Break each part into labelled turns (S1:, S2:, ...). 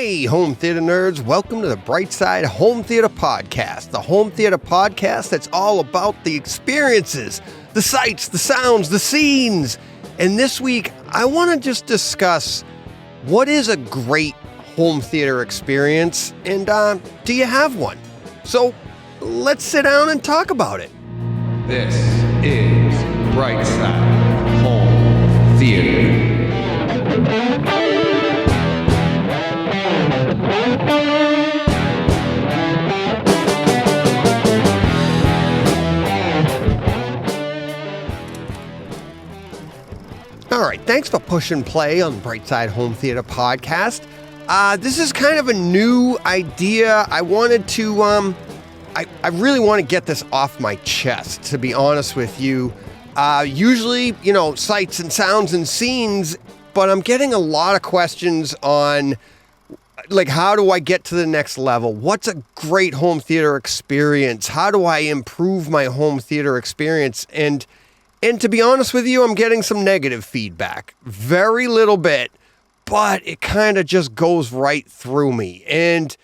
S1: Hey, home theater nerds, welcome to the Brightside Home Theater Podcast, the home theater podcast that's all about the experiences, the sights, the sounds, the scenes. And this week, I want to just discuss what is a great home theater experience, and do you have one? So let's sit down and talk about it.
S2: This is Brightside Home Theater.
S1: All right, thanks for pushing play on the Brightside Home Theater Podcast. This is kind of a new idea. I wanted to, I really want to get this off my chest, to be honest with you. Usually, sights and sounds and scenes, but I'm getting a lot of questions on, like, how do I get to the next level? What's a great home theater experience? How do I improve my home theater experience? And to be honest with you, I'm getting some negative feedback. Very little bit, but it kind of just goes right through me. And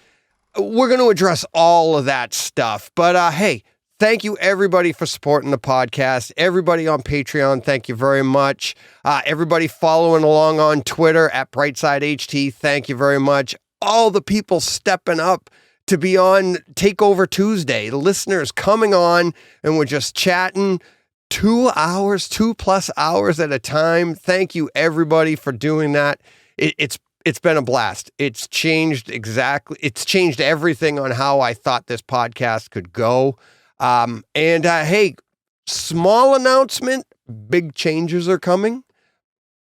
S1: we're going to address all of that stuff. But hey, thank you everybody for supporting the podcast. Everybody on Patreon, thank you very much. Everybody following along on Twitter at BrightsideHT, thank you very much. All the people stepping up to be on Takeover Tuesday. The listeners coming on and we're just chatting 2 hours, 2+ hours at a time. Thank you everybody for doing that. It's been a blast. It's changed everything on how I thought this podcast could go. Hey, small announcement, big changes are coming.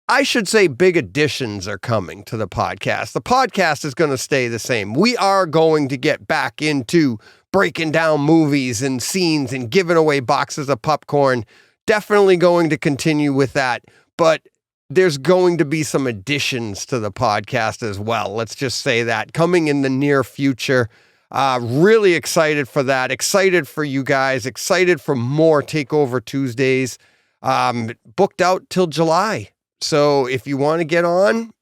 S1: I should say big additions are coming to the podcast. The podcast is going to stay the same. We are going to get back into breaking down movies and scenes and giving away boxes of popcorn. Definitely going to continue with that, but there's going to be some additions to the podcast as well. Let's just say that coming in the near future. Really excited for that. Excited for you guys. Excited for more Takeover Tuesdays. Booked out till July. So if you want to get on,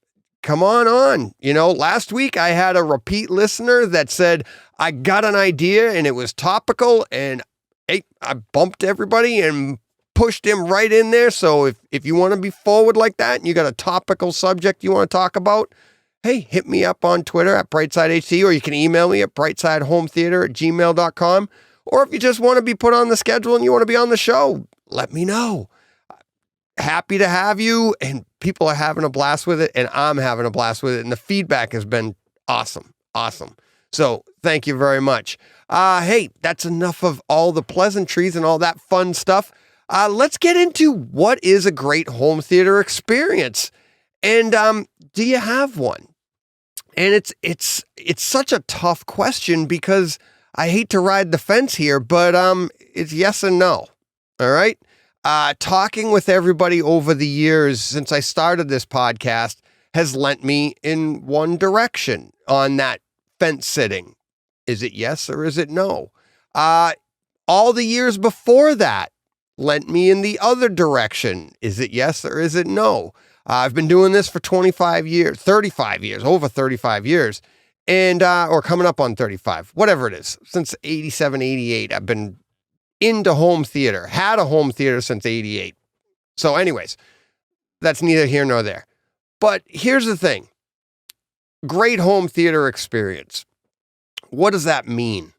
S1: come on. Last week I had a repeat listener that said, I got an idea and it was topical, and hey, I bumped everybody and pushed him right in there. So if you want to be forward like that and you got a topical subject you want to talk about, hey, hit me up on Twitter at BrightsideHT, or you can email me at brightsidehometheater@gmail.com. Or if you just want to be put on the schedule and you want to be on the show, let me know. Happy to have you, and people are having a blast with it, and I'm having a blast with it, and the feedback has been awesome. So thank you very much. Hey, that's enough of all the pleasantries and all that fun stuff. Let's get into what is a great home theater experience. And do you have one? And it's such a tough question because I hate to ride the fence here, but it's yes and no. All right. Talking with everybody over the years since I started this podcast has lent me in one direction on that fence sitting. Is it yes or is it no? All the years before that lent me in the other direction. Is it yes or is it no? I've been doing this for 35 years, 35 years, over 35 years, and or coming up on 35, whatever it is. Since 87, 88, I've been into home theater, had a home theater since 88. So anyways, that's neither here nor there. But here's the thing. Great home theater experience. What does that mean?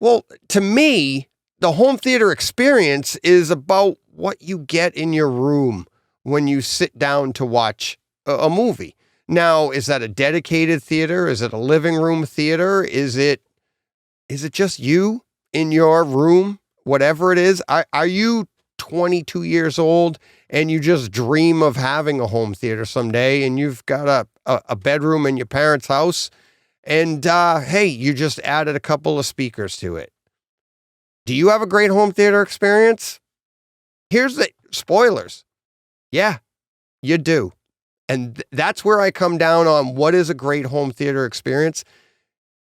S1: Well, to me, the home theater experience is about what you get in your room when you sit down to watch a movie. Now, is that a dedicated theater? Is it a living room theater? Is it just you in your room? Whatever it is, are you 22 years old and you just dream of having a home theater someday, and you've got a bedroom in your parents' house, and hey, you just added a couple of speakers to it? Do you have a great home theater experience? Here's the spoilers. Yeah, you do. And that's where I come down on what is a great home theater experience.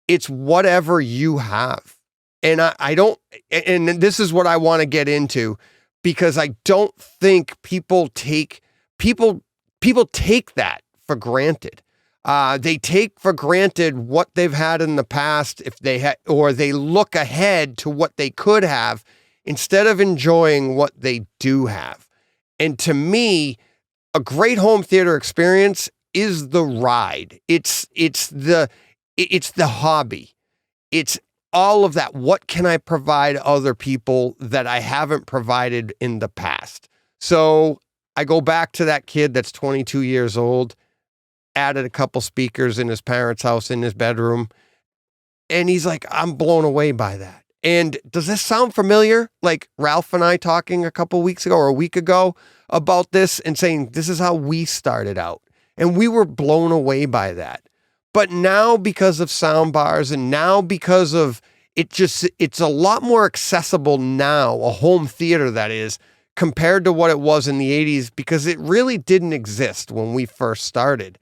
S1: It's whatever you have. And I don't, and this is what I want to get into, because I don't think people take that for granted. They take for granted what they've had in the past if they had, or they look ahead to what they could have instead of enjoying what they do have. And to me, a great home theater experience is the ride. It's the hobby. It's all of that. What can I provide other people that I haven't provided in the past? So I go back to that kid that's 22 years old, added a couple speakers in his parents' house in his bedroom. And he's like, I'm blown away by that. And does this sound familiar? Like Ralph and I talking a couple weeks ago or a week ago about this and saying, this is how we started out. And we were blown away by that. But now because of sound bars and now because of it's a lot more accessible now, a home theater that is, compared to what it was in the 80s, because it really didn't exist when we first started.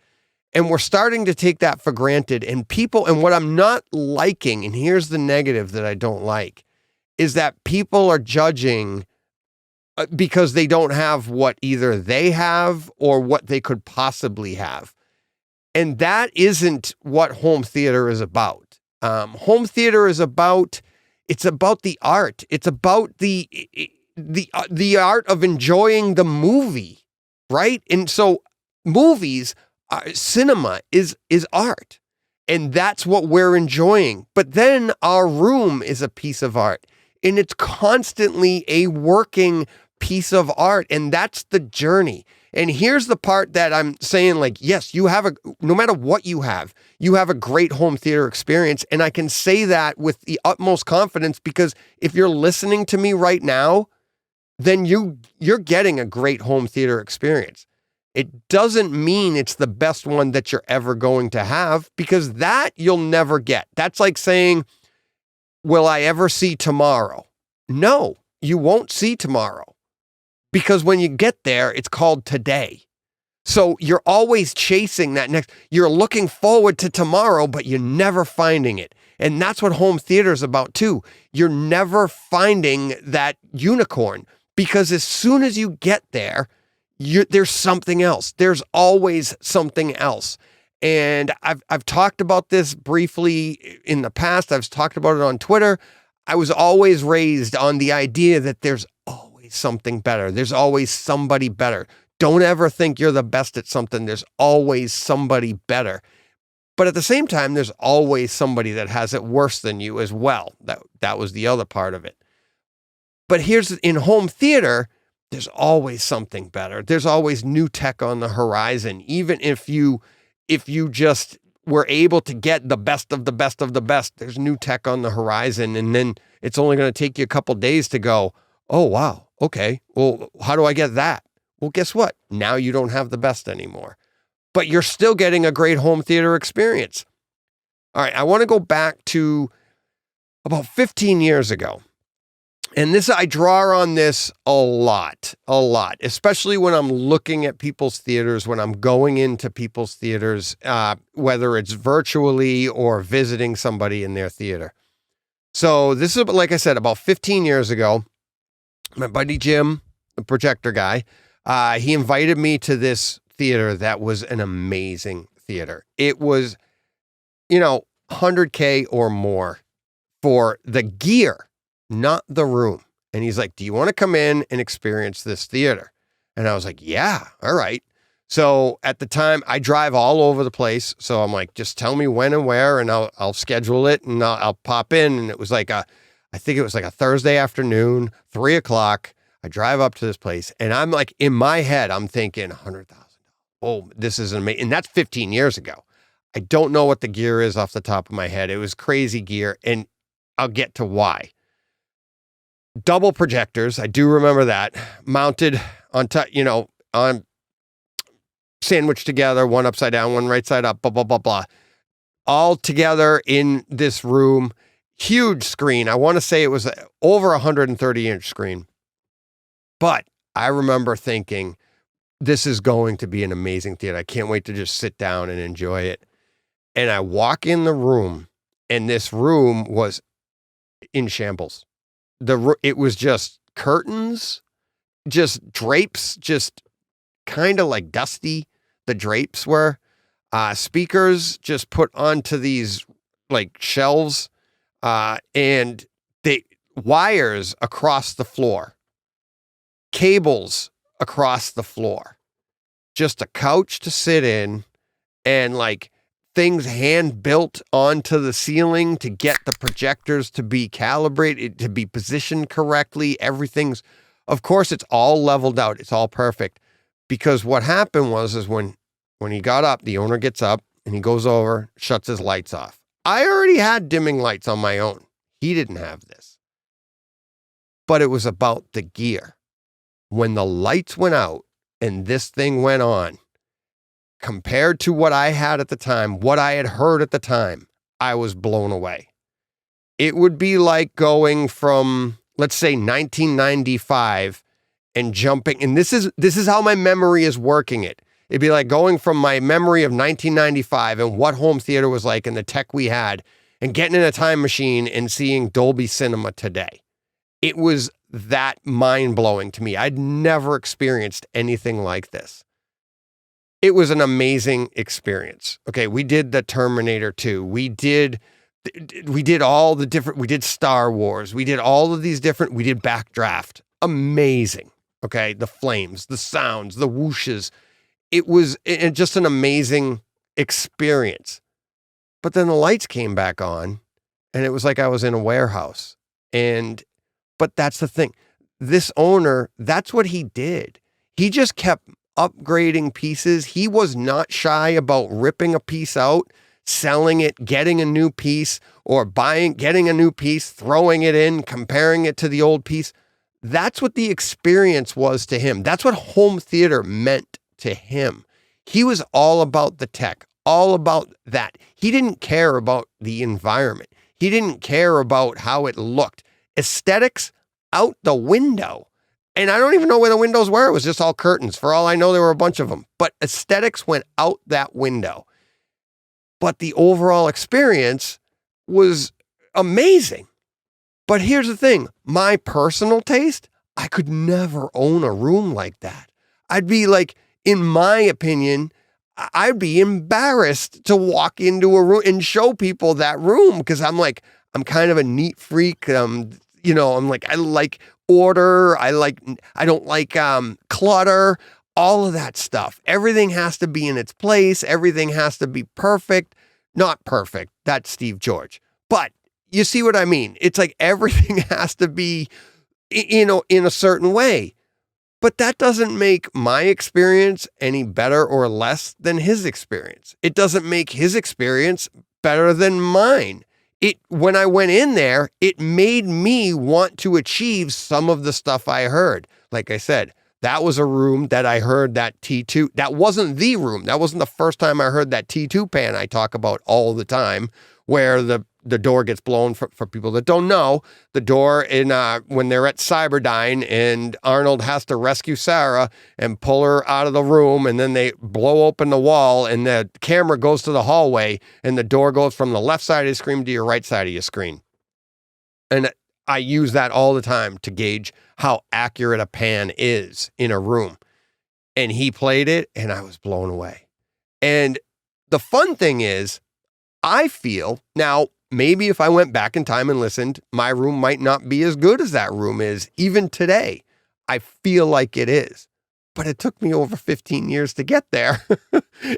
S1: And we're starting to take that for granted. And what I'm not liking, and here's the negative that I don't like, is that people are judging because they don't have what either they have or what they could possibly have. And that isn't what home theater is about. Home theater is it's about the art. It's about the art of enjoying the movie, right? And so movies, cinema is art, and that's what we're enjoying. But then our room is a piece of art, and it's constantly a working piece of art, and that's the journey. And here's the part that I'm saying, like, yes, no matter what you have a great home theater experience. And I can say that with the utmost confidence, because if you're listening to me right now, then you're getting a great home theater experience. It doesn't mean it's the best one that you're ever going to have, because that you'll never get. That's like saying, will I ever see tomorrow? No, you won't see tomorrow. Because when you get there, it's called today. So you're always chasing that next. You're looking forward to tomorrow, but you're never finding it. And that's what home theater is about too. You're never finding that unicorn, because as soon as you get there, there's something else. There's always something else. And I've talked about this briefly in the past. I've talked about it on Twitter. I was always raised on the idea that there's always something better. There's always somebody better. Don't ever think you're the best at something. There's always somebody better. But at the same time, there's always somebody that has it worse than you as well. That was the other part of it. But here's in home theater, there's always something better. There's always new tech on the horizon. Even if you just were able to get the best of the best of the best, there's new tech on the horizon. And then it's only going to take you a couple days to go, oh, wow. Okay. Well, how do I get that? Well, guess what? Now you don't have the best anymore, but you're still getting a great home theater experience. All right. I want to go back to about 15 years ago. And I draw on this a lot, especially when I'm looking at people's theaters, when I'm going into people's theaters, whether it's virtually or visiting somebody in their theater. So this is, like I said, about 15 years ago. My buddy Jim, the projector guy, he invited me to this theater that was an amazing theater. It was, $100K or more for the gear, not the room. And he's like, do you want to come in and experience this theater? And I was like, yeah, all right. So at the time, I drive all over the place. So I'm like, just tell me when and where, and I'll schedule it, and I'll pop in. And it was like I think it was like a Thursday afternoon, 3:00. I drive up to this place, and I'm like, in my head, I'm thinking $100,000. Oh, this is amazing. And that's 15 years ago. I don't know what the gear is off the top of my head. It was crazy gear, and I'll get to why. Double projectors, I do remember that, mounted on on sandwiched together, one upside down, one right side up, blah, blah, blah, blah. All together in this room. Huge screen. I want to say it was over 130-inch screen. But I remember thinking, this is going to be an amazing theater. I can't wait to just sit down and enjoy it. And I walk in the room, and this room was in shambles. It was just curtains, just drapes, just kind of like dusty. The drapes were. speakers just put onto these like shelves, and they wires across the floor, cables across the floor, just a couch to sit in, and like things hand built onto the ceiling to get the projectors to be calibrated, to be positioned correctly. Everything's, of course, it's all leveled out. It's all perfect. Because what happened is when he got up, the owner gets up and he goes over, shuts his lights off. I already had dimming lights on my own. He didn't have this. But it was about the gear. When the lights went out and this thing went on, compared to what I had at the time, what I had heard at the time, I was blown away. It would be like going from, let's say, 1995 and jumping, and this is how my memory is working it. It'd be like going from my memory of 1995 and what home theater was like and the tech we had, and getting in a time machine and seeing Dolby Cinema today. It was that mind-blowing to me. I'd never experienced anything like this. It was an amazing experience. Okay, we did the Terminator 2. We did all the different, we did Star Wars. We did all of these different, we did Backdraft. Amazing. Okay, the flames, the sounds, the whooshes. It was just an amazing experience. But then the lights came back on and it was like I was in a warehouse. But that's the thing. This owner, that's what he did. He just kept upgrading pieces. He was not shy about ripping a piece out, selling it, getting a new piece, or getting a new piece, throwing it in, comparing it to the old piece. That's what the experience was to him. That's what home theater meant to him. He was all about the tech, all about that. He didn't care about the environment. He didn't care about how it looked. Aesthetics out the window. And I don't even know where the windows were. It was just all curtains. For all I know, there were a bunch of them. But aesthetics went out that window. But the overall experience was amazing. But here's the thing. My personal taste, I could never own a room like that. I'd be like, in my opinion, I'd be embarrassed to walk into a room and show people that room because I'm kind of a neat freak. I'm like, I like order. I don't like clutter, all of that stuff. Everything has to be in its place. Everything has to be perfect. Not perfect. That's Steve George. But you see what I mean? It's like everything has to be, in a certain way. But that doesn't make my experience any better or less than his experience. It doesn't make his experience better than mine. When I went in there, it made me want to achieve some of the stuff I heard. Like I said, that was a room that I heard that T2. That wasn't the room. That wasn't the first time I heard that T2 pan I talk about all the time, where the door gets blown. For people that don't know, the door when they're at Cyberdyne and Arnold has to rescue Sarah and pull her out of the room, and then they blow open the wall and the camera goes to the hallway and the door goes from the left side of the screen to your right side of your screen. And I use that all the time to gauge how accurate a pan is in a room. And he played it and I was blown away. And the fun thing is, I feel now, maybe if I went back in time and listened, my room might not be as good as that room is even today. I feel like it is. But it took me over 15 years to get there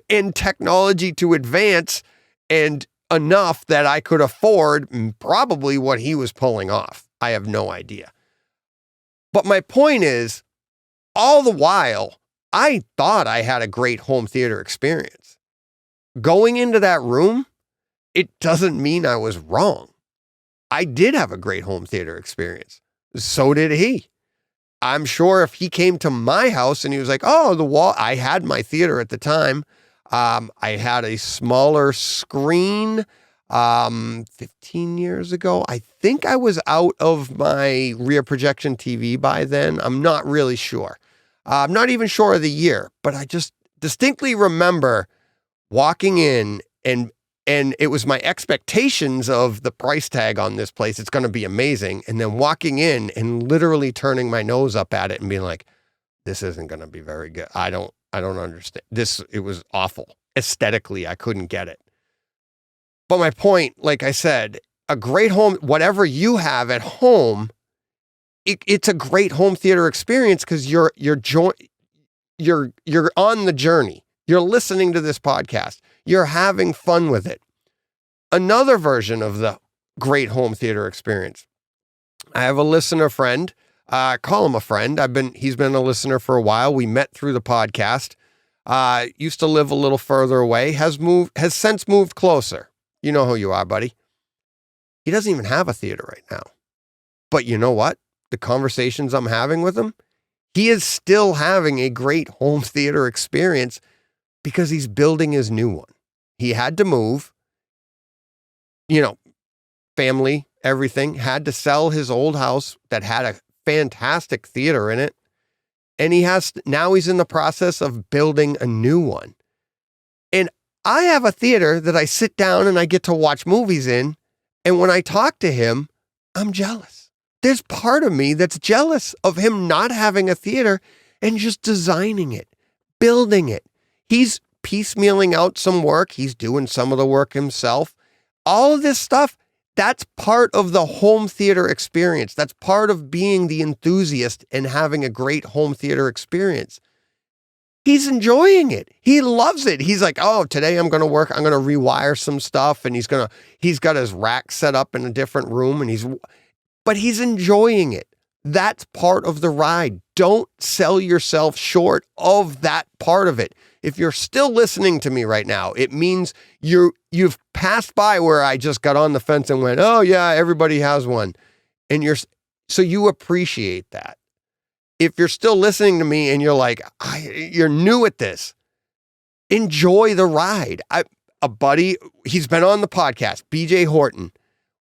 S1: and technology to advance and enough that I could afford probably what he was pulling off. I have no idea. But my point is, all the while, I thought I had a great home theater experience. Going into that room, it doesn't mean I was wrong. I did have a great home theater experience. So did he. I'm sure if he came to my house and he was like, oh, the wall, I had my theater at the time. I had a smaller screen 15 years ago. I think I was out of my rear projection TV by then. I'm not really sure. I'm not even sure of the year, but I just distinctly remember walking in and it was my expectations of the price tag on this place. It's going to be amazing. And then walking in and literally turning my nose up at it and being like, this isn't going to be very good. I don't understand this. It was awful. aesthetically, I couldn't get it. But my point, like I said, a great home, whatever you have at home, it's a great home theater experience because you're on the journey. You're listening to this podcast. You're having fun with it. Another version of the great home theater experience. I have a listener friend. Call him a friend. He's been a listener for a while. We met through the podcast. Used to live a little further away. Has since moved closer. You know who you are, buddy. He doesn't even have a theater right now. But you know what? The conversations I'm having with him, he is still having a great home theater experience because he's building his new one. He had to move, family, everything, had to sell his old house that had a fantastic theater in it. And now he's in the process of building a new one. And I have a theater that I sit down and I get to watch movies in. And when I talk to him, I'm jealous. There's part of me that's jealous of him not having a theater and just designing it, building it. He's piecemealing out some work. He's doing some of the work himself. All of this stuff, that's part of the home theater experience. That's part of being the enthusiast and having a great home theater experience. He's enjoying it. He loves it. He's like, oh, today I'm going to rewire some stuff. And he's got his rack set up in a different room but he's enjoying it. That's part of the ride. Don't sell yourself short of that part of it. If you're still listening to me right now, it means you've passed by where I just got on the fence and went, oh yeah, everybody has one. And so you appreciate that. If you're still listening to me and you're like, you're new at this, enjoy the ride. A buddy, he's been on the podcast, BJ Horton.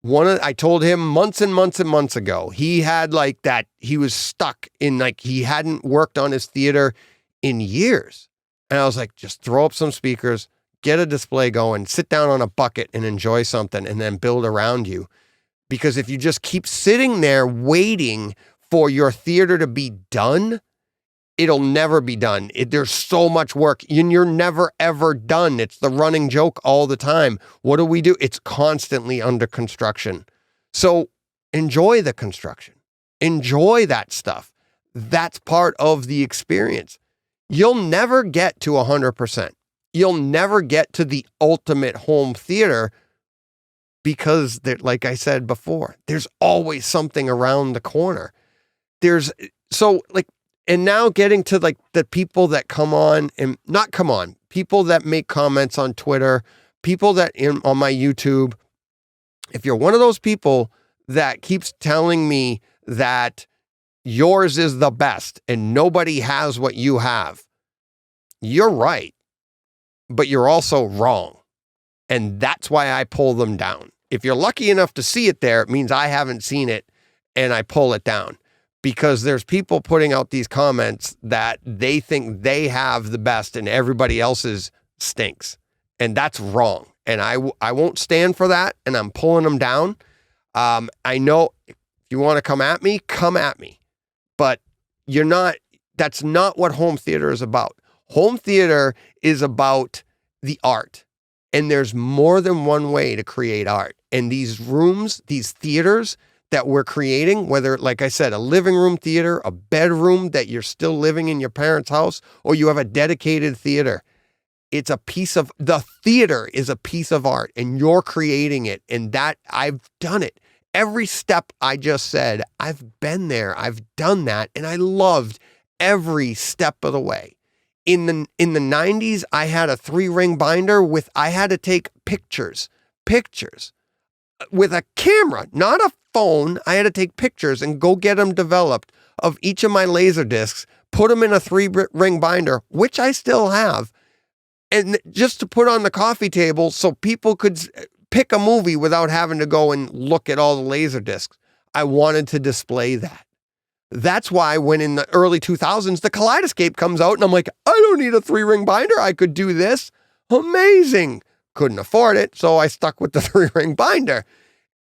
S1: I told him months and months and months ago, he had he was stuck in he hadn't worked on his theater in years. And I was like, just throw up some speakers, get a display going, sit down on a bucket and enjoy something and then build around you. Because if you just keep sitting there waiting for your theater to be done, it'll never be done. There's so much work and you're never, ever done. It's the running joke all the time. What do? It's constantly under construction. So enjoy the construction. Enjoy that stuff. That's part of the experience. You'll never get to 100%. You'll never get to the ultimate home theater because, like I said before, there's always something around the corner. And now getting to the people that people that make comments on Twitter, people that on my YouTube. If you're one of those people that keeps telling me that yours is the best and nobody has what you have, you're right, but you're also wrong. And that's why I pull them down. If you're lucky enough to see it there, it means I haven't seen it and I pull it down. Because there's people putting out these comments that they think they have the best and everybody else's stinks. And that's wrong. And I won't stand for that. And I'm pulling them down. I know if you want to come at me. But that's not what home theater is about. Home theater is about the art. And there's more than one way to create art. And these rooms, these theaters that we're creating, whether, like I said, a living room theater, a bedroom that you're still living in your parents' house, or you have a dedicated theater, the theater is a piece of art and you're creating it. And that I've done it. Every step I just said, I've been there, I've done that. And I loved every step of the way. In the 90s, I had a 3-ring binder I had to take pictures with a camera, not a phone. I had to take pictures and go get them developed of each of my laser discs, put them in a 3-ring binder, which I still have, and just to put on the coffee table so people could pick a movie without having to go and look at all the laser discs. I wanted to display that. That's why when in the early 2000s, the Kaleidoscape comes out and I'm like, I don't need a 3-ring binder. I could do this. Amazing. Couldn't afford it. So I stuck with the 3-ring binder.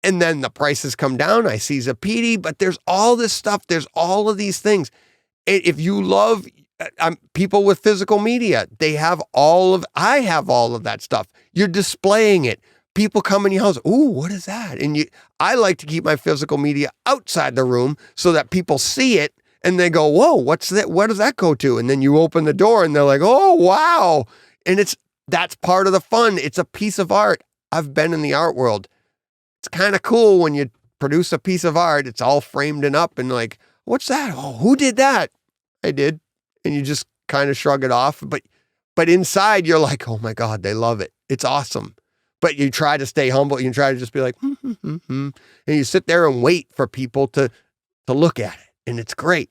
S1: And then the prices come down. I see Zapiti, but there's all this stuff. There's all of these things. If you love people with physical media, I have all of that stuff. You're displaying it. People come in your house. Ooh, what is that? And I like to keep my physical media outside the room so that people see it and they go, whoa, what's that? Where does that go to? And then you open the door and they're like, oh, wow. And that's part of the fun. It's a piece of art. I've been in the art world. It's kind of cool when you produce a piece of art. It's all framed and up and like, what's that? Oh, who did that? I did. And you just kind of shrug it off. But inside you're like, oh my God, they love it. It's awesome. But you try to stay humble. You try to just be like, and you sit there and wait for people to look at it. And it's great.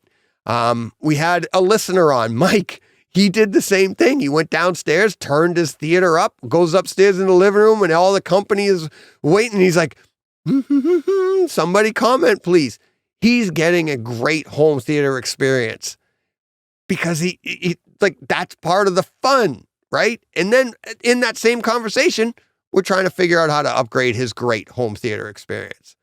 S1: We had a listener on, Mike. He did the same thing. He went downstairs, turned his theater up, goes upstairs in the living room, and all the company is waiting. He's like, somebody comment, please. He's getting a great home theater experience because he like, that's part of the fun, right? And then in that same conversation, we're trying to figure out how to upgrade his great home theater experience.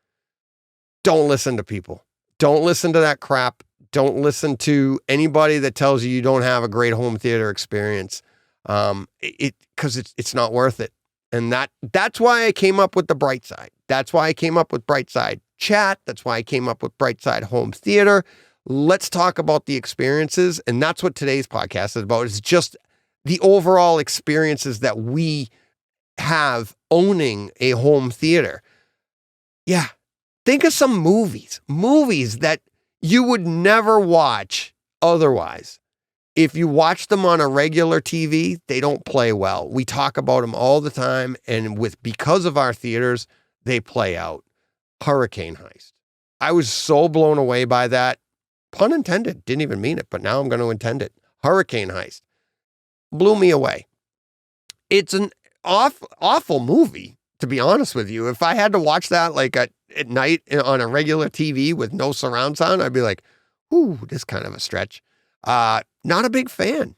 S1: Don't listen to people. Don't listen to that crap. Don't listen to anybody that tells you don't have a great home theater experience. Because it's not worth it. And that's why I came up with the Bright Side. That's why I came up with Bright Side Chat. That's why I came up with Bright Side Home Theater. Let's talk about the experiences. And that's what today's podcast is about. It's just the overall experiences that we have owning a home theater. Yeah. Think of some movies that you would never watch otherwise. If you watch them on a regular TV, they don't play well. We talk about them all the time, and because of our theaters, they play out. Hurricane Heist. I was so blown away by that. Pun intended. Didn't even mean it, but now I'm going to intend it. Hurricane Heist. Blew me away. It's an awful movie, to be honest with you. If I had to watch that like at night on a regular TV with no surround sound, I'd be like, ooh, this is kind of a stretch. Not a big fan,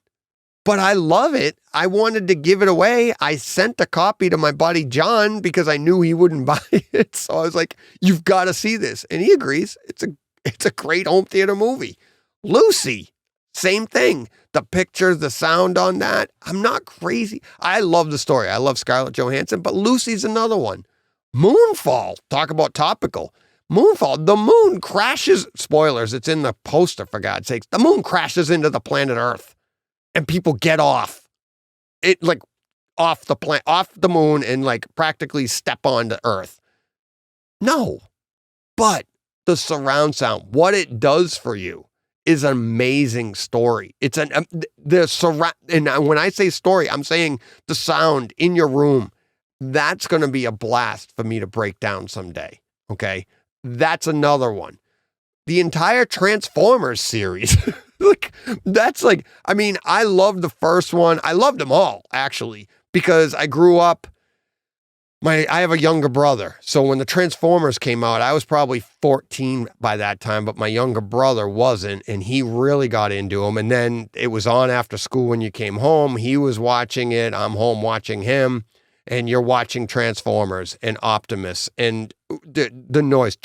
S1: but I love it. I wanted to give it away. I sent a copy to my buddy John because I knew he wouldn't buy it. So I was like, you've got to see this. And he agrees. It's a great home theater movie. Lucy, same thing. The pictures, the sound on that. I'm not crazy. I love the story. I love Scarlett Johansson, but Lucy's another one. Moonfall, talk about topical. Moonfall, the moon crashes, spoilers, it's in the poster for God's sakes. The moon crashes into the planet Earth and people get off. It like off the moon and like practically step onto Earth. No, but the surround sound, what it does for you is an amazing story. It's and when I say story, I'm saying the sound in your room. That's going to be a blast for me to break down someday. Okay. That's another one. The entire Transformers series. I loved the first one. I loved them all actually, because I grew up, I have a younger brother. So when the Transformers came out, I was probably 14 by that time, but my younger brother wasn't, and he really got into them. And then it was on after school when you came home. He was watching it. I'm home watching him. And you're watching Transformers and Optimus and the noise,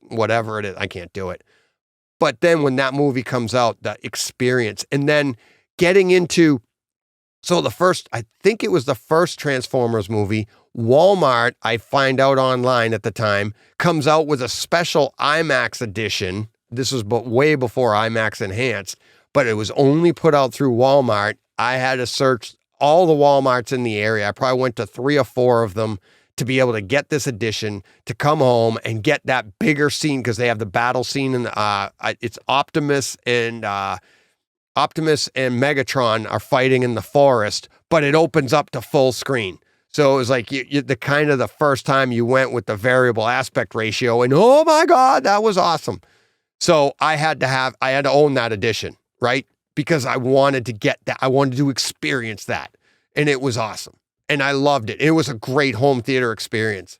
S1: whatever it is. I can't do it. But then when that movie comes out, the experience, and then getting into, I think it was the first Transformers movie, Walmart, I find out online at the time, comes out with a special IMAX edition. This was way before IMAX Enhanced, but it was only put out through Walmart. I had to search all the Walmarts in the area. I probably went to 3 or 4 of them to be able to get this edition, to come home and get that bigger scene, because they have the battle scene and it's Optimus and Megatron are fighting in the forest, but it opens up to full screen. So it was like the first time you went with the variable aspect ratio, and oh my God, that was awesome. So I had to own that edition, right? Because I wanted to get that. I wanted to experience that. And it was awesome. And I loved it. It was a great home theater experience.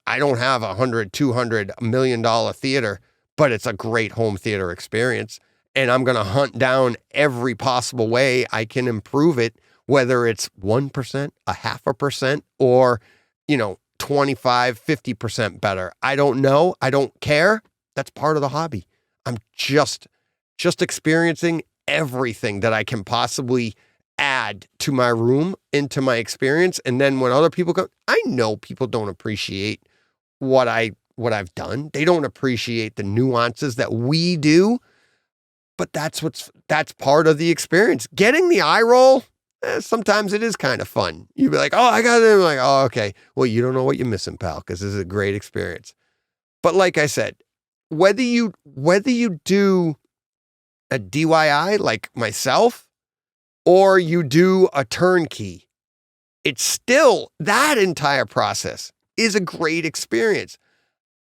S1: I don't have $100, $200, $1 million theater, but it's a great home theater experience. And I'm going to hunt down every possible way I can improve it, whether it's 1%, 0.5%, or, 25, 50% better. I don't know. I don't care. That's part of the hobby. I'm just experiencing everything that I can possibly add to my room, into my experience. And then when other people come, I know people don't appreciate what I've done. They don't appreciate the nuances that we do, but that's part of the experience. Getting the eye roll, sometimes it is kind of fun. You'd be like, oh, I got it. I'm like, oh, okay. Well, you don't know what you're missing, pal, because this is a great experience. But like I said, whether you do a DIY like myself or you do a turnkey, it's still, that entire process is a great experience.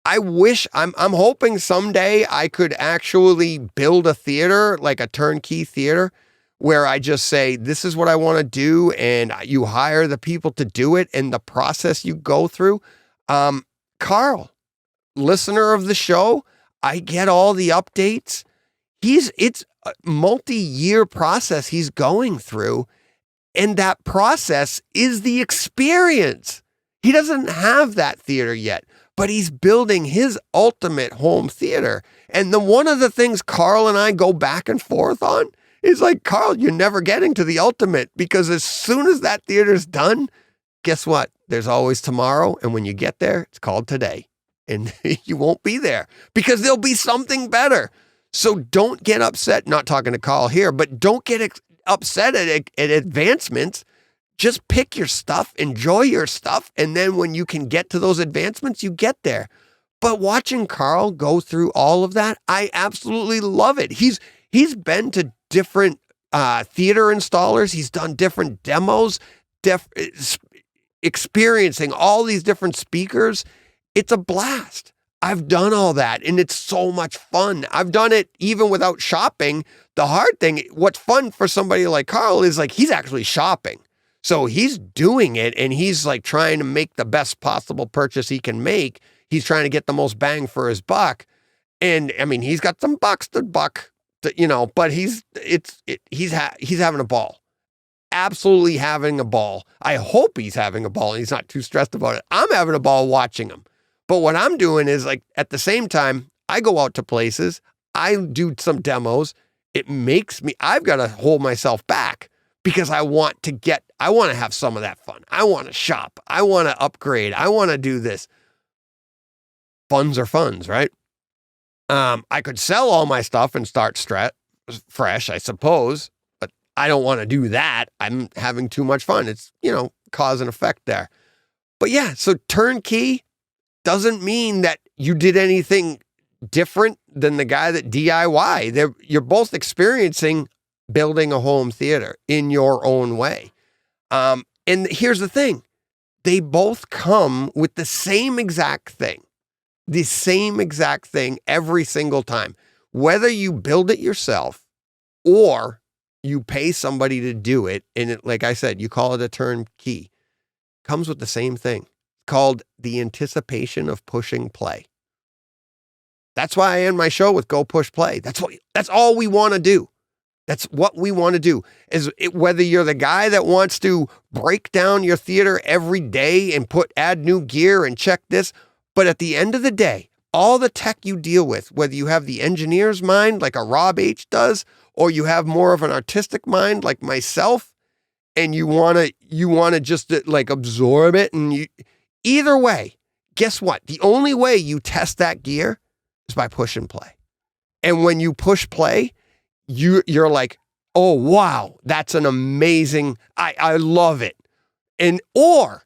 S1: I'm hoping someday I could actually build a theater, like a turnkey theater, where I just say, this is what I want to do, and you hire the people to do it, and the process you go through. Carl, listener of the show, I get all the updates. It's a multi-year process he's going through, and that process is the experience. He doesn't have that theater yet, but he's building his ultimate home theater. And one of the things Carl and I go back and forth on is like, Carl, you're never getting to the ultimate, because as soon as that theater's done, guess what? There's always tomorrow. And when you get there, it's called today. And you won't be there because there'll be something better. So don't get upset. Not talking to Carl here, but don't get upset at advancements. Just pick your stuff, enjoy your stuff, and then when you can get to those advancements, you get there. But watching Carl go through all of that, I absolutely love it. He's been to different theater installers. He's done different demos, experiencing all these different speakers. It's a blast. I've done all that, and it's so much fun. I've done it even without shopping. The hard thing, what's fun for somebody like Carl is like he's actually shopping. So he's doing it, and he's like trying to make the best possible purchase he can make. He's trying to get the most bang for his buck. And I mean, he's got some bucks to buck, but he's having a ball. Absolutely having a ball. I hope he's having a ball and he's not too stressed about it. I'm having a ball watching him. But what I'm doing is like, at the same time, I go out to places, I do some demos. I've got to hold myself back because I want to have some of that fun. I want to shop. I want to upgrade. I want to do this. Funds are funds, right? I could sell all my stuff and start fresh, I suppose, but I don't want to do that. I'm having too much fun. It's, cause and effect there. But yeah, so turnkey doesn't mean that you did anything different than the guy that DIY. You're both experiencing building a home theater in your own way. And here's the thing. They both come with the same exact thing every single time. Whether you build it yourself or you pay somebody to do it, and like I said, you call it a turnkey, comes with the same thing. Called the anticipation of pushing play. That's why I end my show with go push play. That's all we want to do. That's what we want to do. Whether you're the guy that wants to break down your theater every day and add new gear and check this, but at the end of the day, all the tech you deal with, whether you have the engineer's mind like a Rob H does, or you have more of an artistic mind like myself, and you want to just like absorb it, and either way, guess what? The only way you test that gear is by push and play. And when you push play, you're like, oh, wow, that's an amazing, I love it. And, or,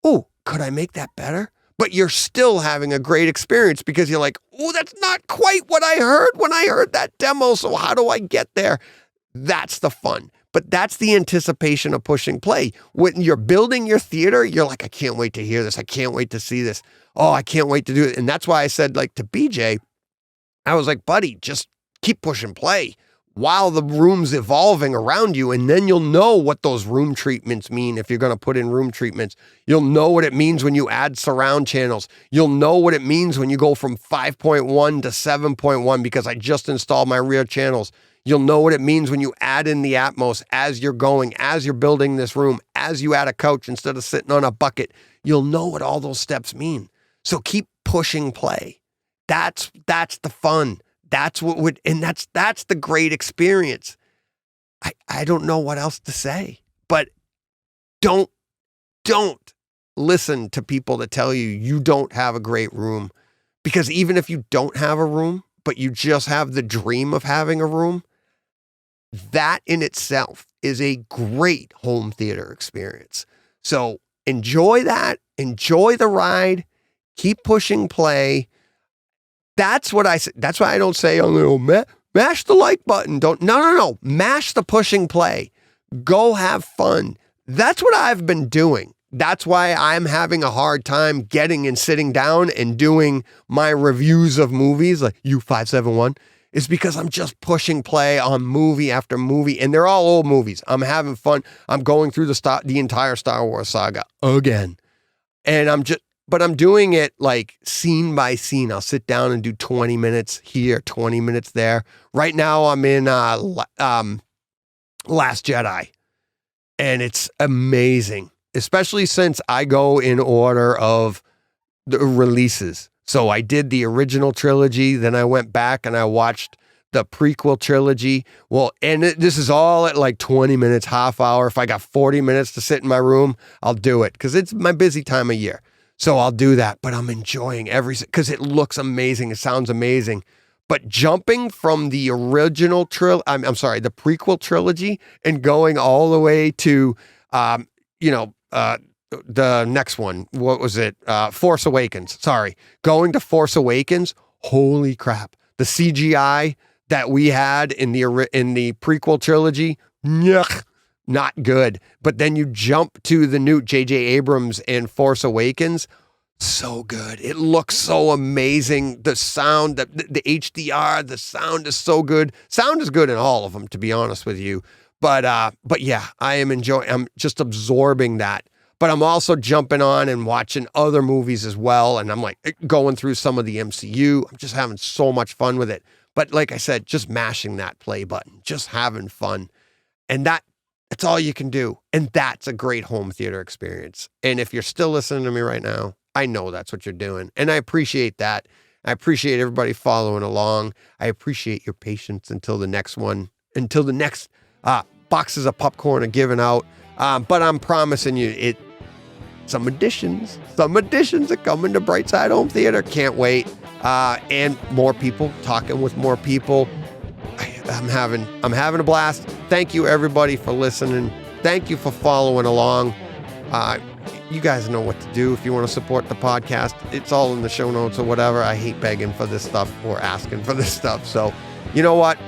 S1: oh, could I make that better? But you're still having a great experience because you're like, oh, that's not quite what I heard when I heard that demo. So how do I get there? That's the fun. But that's the anticipation of pushing play. When you're building your theater, you're like, I can't wait to hear this. I can't wait to see this. Oh, I can't wait to do it. And that's why I said, like, to BJ, I was like, buddy, just keep pushing play while the room's evolving around you. And then you'll know what those room treatments mean. If you're going to put in room treatments, you'll know what it means when you add surround channels. You'll know what it means when you go from 5.1 to 7.1, because I just installed my rear channels. You'll know what it means when you add in the Atmos as you're building this room, as you add a couch instead of sitting on a bucket. You'll know what all those steps mean. So keep pushing play. That's the fun. that's what would, and that's the great experience. I don't know what else to say, but don't listen to people that tell you you don't have a great room, because even if you don't have a room, but you just have the dream of having a room, that in itself is a great home theater experience. So enjoy that, enjoy the ride, keep pushing play. That's what I say. That's why I don't say, mash the like button. No. Mash the pushing play. Go have fun. That's what I've been doing. That's why I'm having a hard time getting and sitting down and doing my reviews of movies like U571, is because I'm just pushing play on movie after movie, and they're all old movies. I'm having fun. I'm going through the entire Star Wars saga again. And I'm doing it like scene by scene. I'll sit down and do 20 minutes here, 20 minutes there. Right now I'm in Last Jedi, and it's amazing, especially since I go in order of the releases. So I did the original trilogy, then I went back and I watched the prequel trilogy. Well, and this is all at like 20 minutes, half hour. If I got 40 minutes to sit in my room, I'll do it because it's my busy time of year. So I'll do that, but I'm enjoying because it looks amazing. It sounds amazing. But jumping from the original the prequel trilogy and going all the way to, the next one, what was it? Force Awakens. Sorry. Going to Force Awakens. Holy crap. The CGI that we had in the prequel trilogy, yuck, not good. But then you jump to the new J.J. Abrams and Force Awakens. So good. It looks so amazing. The sound, the HDR, the sound is so good. Sound is good in all of them, to be honest with you. But yeah, I'm just absorbing that. But I'm also jumping on and watching other movies as well. And I'm like going through some of the MCU. I'm just having so much fun with it. But like I said, just mashing that play button, just having fun. And that's all you can do. And that's a great home theater experience. And if you're still listening to me right now, I know that's what you're doing. And I appreciate that. I appreciate everybody following along. I appreciate your patience until the next boxes of popcorn are given out. But I'm promising you, some additions are coming to Brightside Home Theater. Can't wait. And more people, talking with more people. I'm having a blast. Thank you everybody for listening. Thank you for following along. You guys know what to do if you want to support the podcast. It's all in the show notes or whatever. I hate begging for this stuff or asking for this stuff. So you know what?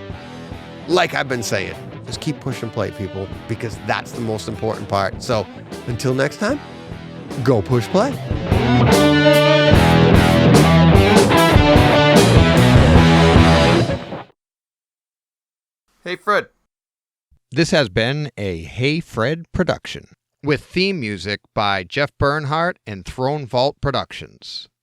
S1: Like I've been saying, just keep pushing play, people, because that's the most important part. So until next time, go push play. Hey, Fred.
S2: This has been a Hey Fred production with theme music by Jeff Bernhardt and Throne Vault Productions.